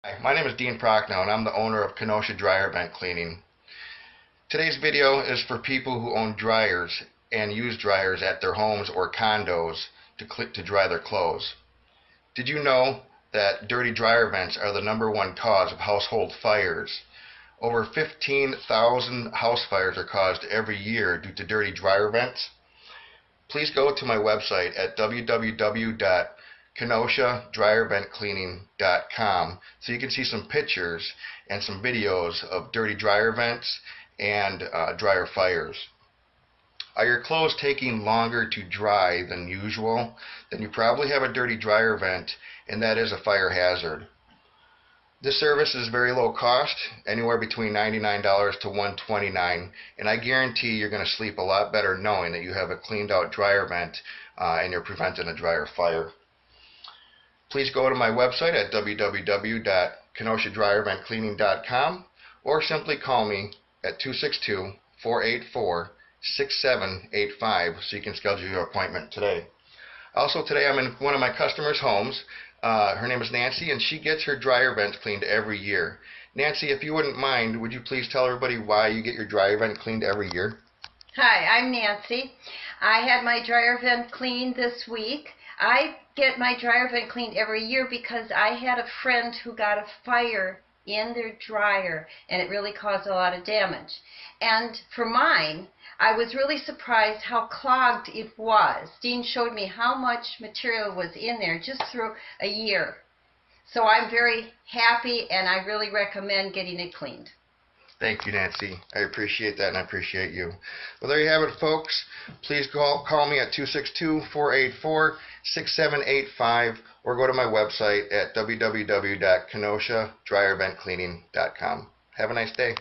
Hi, my name is Dean Prochnow and I'm the owner of Kenosha Dryer Vent Cleaning. Today's video is for people who own dryers and use dryers at their homes or condos to dry their clothes. Did you know that dirty dryer vents are the #1 cause of household fires? Over 15,000 house fires are caused every year due to dirty dryer vents. Please go to my website at www.KenoshaDryerVentCleaning.com so you can see some pictures and some videos of dirty dryer vents and dryer fires. Are your clothes taking longer to dry than usual? Then you probably have a dirty dryer vent, and that is a fire hazard. This service is very low cost, anywhere between $99 to $129, and I guarantee you're going to sleep a lot better knowing that you have a cleaned out dryer vent and you're preventing a dryer fire. Please go to my website at www.KenoshaDryerVentCleaning.com or simply call me at 262-484-6785 so you can schedule your appointment today. Also today I'm in one of my customers' homes. Her name is Nancy, and she gets her dryer vents cleaned every year. Nancy, if you wouldn't mind, would you please tell everybody why you get your dryer vent cleaned every year? Hi, I'm Nancy. I had my dryer vent cleaned this week. I get my dryer vent cleaned every year because I had a friend who got a fire in their dryer and it really caused a lot of damage. And for mine, I was really surprised how clogged it was. Dean showed me how much material was in there just through a year. So I'm very happy and I really recommend getting it cleaned. Thank you, Nancy. I appreciate that, and I appreciate you. Well, there you have it, folks. Please call me at 262-484-6785 or go to my website at www.KenoshaDryerVentCleaning.com. Have a nice day.